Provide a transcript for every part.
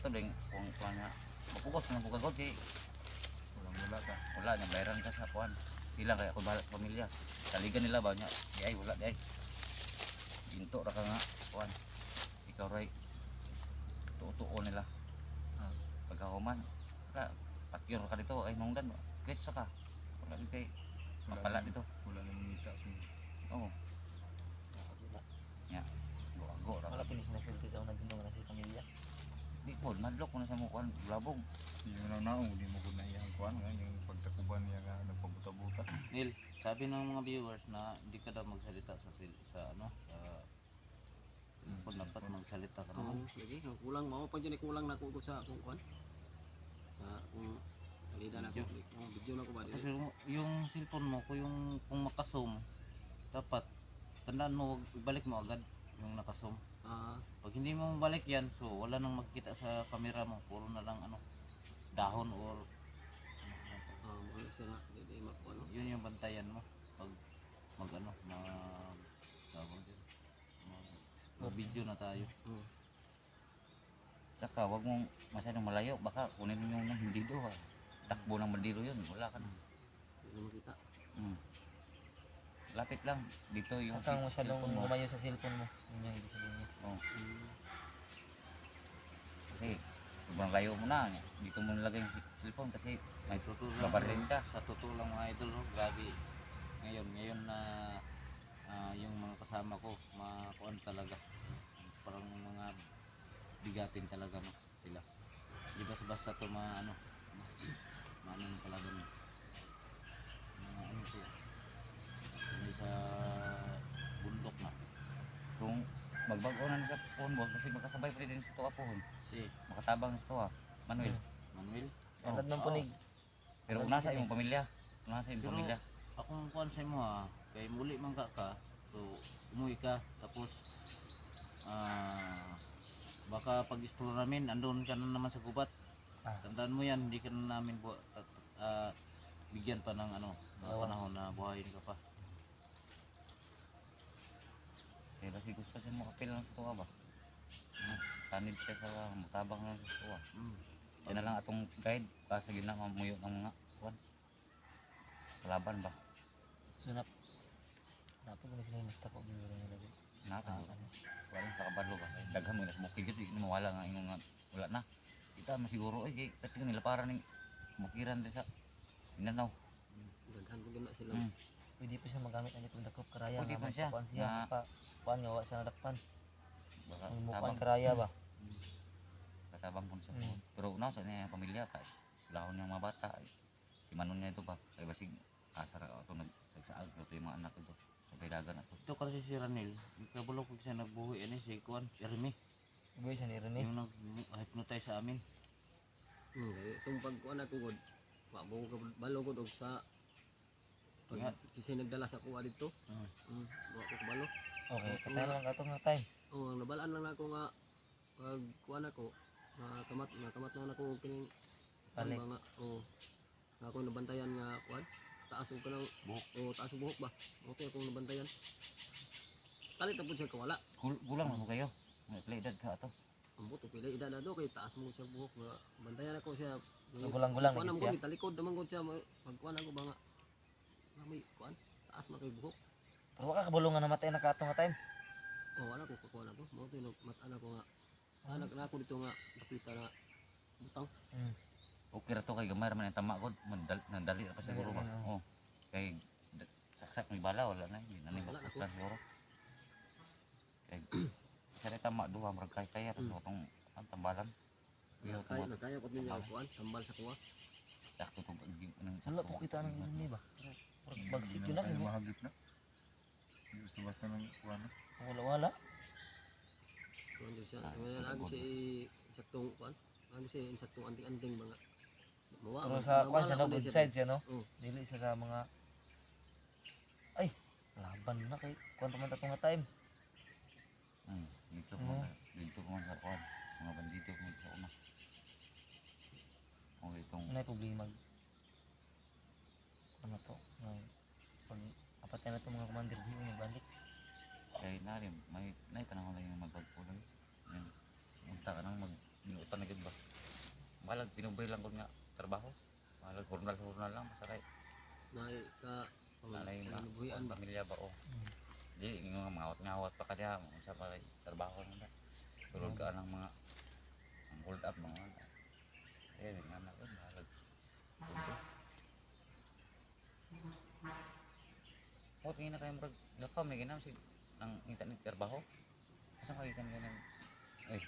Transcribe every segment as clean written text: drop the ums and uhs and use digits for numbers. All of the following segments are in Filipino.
to ding kung nga mapugos man pugagod kay Wala ka. wala nya bayaran ka sa kuan. Sila kaya ako bahala sa pamilya. Saligan nila ba nya? Di ay wala di ay. Ginto ra ka nga kuan. Ikaw ray tutuo nila. Pagkahuman ka patyur ka dito ay nungdan kaysa ka. Wala kay mapala dito. Wala nang mita sa Oo. Ya. Go ra. Wala pinis na selfie sa unang ginoo na si pamilya. Di po madlok ko na sa mo kuan labong. yung naong hindi mo ko na iyang kuan nga yung pagtakuban niya nga nagpabuta-buta. Neil, sabi ng mga viewers na hindi ka daw magsalita sa ano sa dapat magsalita ka naman. Lagi kulang mo pa dyan kulang na ko sa kung kuan. Sa kung salida na ko video na ko ba Kasi yung cellphone mo kung makasum dapat tandaan mo wag ibalik mo agad yung nakasum. Pag hindi mo balik yan, so wala nang makikita sa camera mo, puro na lang ano dahon or wala sila di makuha no. yun yung bantayan mo pag mag ano tawag din mag video na tayo. Tsaka wag mong masyadong malayo baka kunin mo yung bandido ha. Takbo ng bandido yun, wala ka na. Hindi makita. Lapit lang dito yung Huwag kang masyadong cellphone mo. lumayo sa cellphone mo. Yun yung ibig sabihin niya. Oh. Kasi sobrang layo mo na, dito mo nilagay yung cellphone kasi may Totoo lang, babarilin ka. sa totoo lang mga idol, no? Grabe. Ngayon na yung mga kasama ko, makuan talaga. Parang mga bigatin talaga no, sila. Di basta to mga ano talaga no. Mga ano to. May sa bundok na. Kung magbago na sa phone mo kasi makasabay pa rin sa tuwa phone. Si Makatabang sa tuwa. Manuel. Manuel. Alad ng punig. Pero nasa imong pamilya. Nasa imong Pero pamilya. akong kuan sa imo ha, kay muli man ka, so umuwi ka tapos baka pag-explore namin andun ka na naman sa gubat. Tandaan mo yan, hindi ka na namin bigyan pa ng ano, panahon na buhayin ka pa. Pero kasi gusto siya makapil lang sa tuwa ba? Sanib siya sa matabang lang sa tuwa. Yan na lang atong guide para sa gina mamuyo ng mga kuwan. Kalaban ba? Sunap. Napag na sila yung mista ko. Biro na lagi. Naka. Wala sa kabalo ba? Daghan mo na sa bukid yun. Di mawala nga yung wala na. Kita masiguro ay kasi nila para ning bukiran din sa Mindanao. Daghan ko na sila. Pwede pa siya magamit ang itong dakop karaya. Pwede pa siya. Kuan siya. Kuan nga, siya nadakpan. Baka Ang mukhaan tabang karaya ba? katabang kung sa pero una sa niya pamilya pa. Lahon niya mga bata. Imanon niya ito ba? Kaya basig asar ito nagsagsaag ito yung mga anak ito. Sa dagan na ito. Ito kasi si Ranil, kabalo ko siya nagbuhi ani si kuan, Ermi. Ugoy siya ni Rene. Yung nag-hypnotize sa amin. Itong pagkuan ako god. Wa mo ko balo ko og sa pag kasi nagdala sa kuha dito. Wa ko balo. Okay, patay lang ka itong time. Ang nabalaan lang ako nga pag kuan ako nakamat na ako kining Balik. mga ako nabantayan nga kuan taas ko kanang buhok taas og buhok ba okay akong nabantayan kalit po siya kawala Gulang mo kayo. May play dad ka ato. ang buto pila ida na do kay taas mo siya buhok nga bantayan ako siya Gulang-gulang kuan lagi mo siya. ko talikod naman ko siya pag kuan ako ba nga may kuan taas man kay buhok Pero waka kabulungan na matay na ka itong time. wala ko kuan ako mo to matan ako nga anak na ako dito nga nakita na butang Okay ra to kay gamay ra man ang tama gud. Nandali ra pa siguro ba. Oh. Kay saksak may bala wala na. Hindi na ni Wala na makustan siguro. Kay sa tama duha murag kaya ra tong tambalan. Pero kaya ko niya kuan tambal sa kuha sakto tong Wala sakto. po kita ng Rene ba? Parang bagsik yun na. Ay mahagip na. Basta nang kuan. Wala-wala. kuan din siya ngayon ako si saktong kuan ano siya saktong anting-anting mga mawa Pero sa kuan siya no, good side siya no. Oo. Dili siya sa mga ay laban na kay kuan pa man ta nga time. Dito ko dito ko sa kuan. Mga bandito ko sa una. Okay itong Nay problema. Ano to? Pag apat na to mga commander di mo balik. kay nalim may panahon lang yung magpagpulay. Yan. Unta ka nang magbinutan na gid ba. malag tinubay lang ko nga trabaho. Malag hurnal lang masakay. Nay ka Nalay na buhian ba? pamilya ba o. Di nga ngawat pa kanya unsa pa kay trabaho na. Tulog ka ng mga ang hold up mga ano. Eh nga na malag. What nga kayo murag lakaw may ginam si nang internet trabaho. Asa kay kanang eh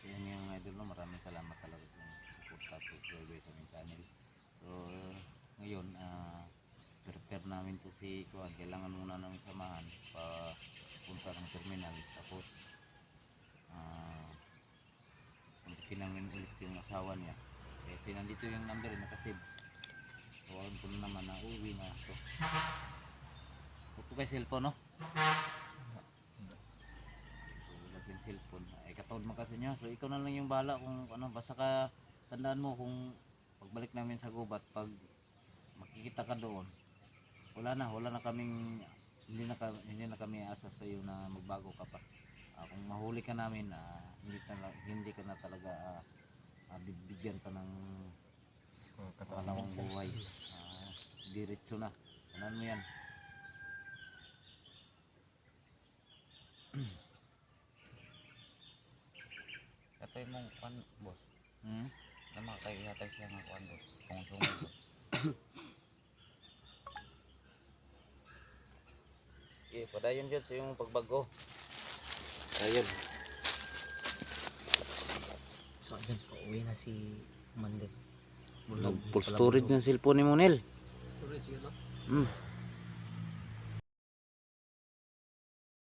So, yan yung idol, no? Maraming salamat talaga kung support at subscribe sa aming channel. So, ngayon, prepare namin to si Kuan. Kailangan muna namin samahan pa punta ng terminal. Tapos, puntakin namin ulit yung asawa niya. Kasi nandito yung number, nakasave. So, alam ko na naman na uwi na ito. Ito kay cellphone, no? Yung cellphone ay katawad man kasi nyo, so ikaw na lang yung bahala kung ano, basta ka tandaan mo kung pagbalik namin sa gubat, pag makikita ka doon, wala na kaming hindi na kami asa sa iyo na magbago ka pa. Kung mahuli ka namin, hindi ka na talaga bibigyan ka ng pangalawang buhay. Diretso na, tandaan mo yan. katoy mong kuan boss. Hmm? Na makakayatay siya nga kuan boss. Kung sungod boss. Okay, padayon dyan sa yung pagbago. Ayun. So ayun, pauwi na si Commander. Nag full storage ng cellphone ni Monel. Storage yun no? Hmm.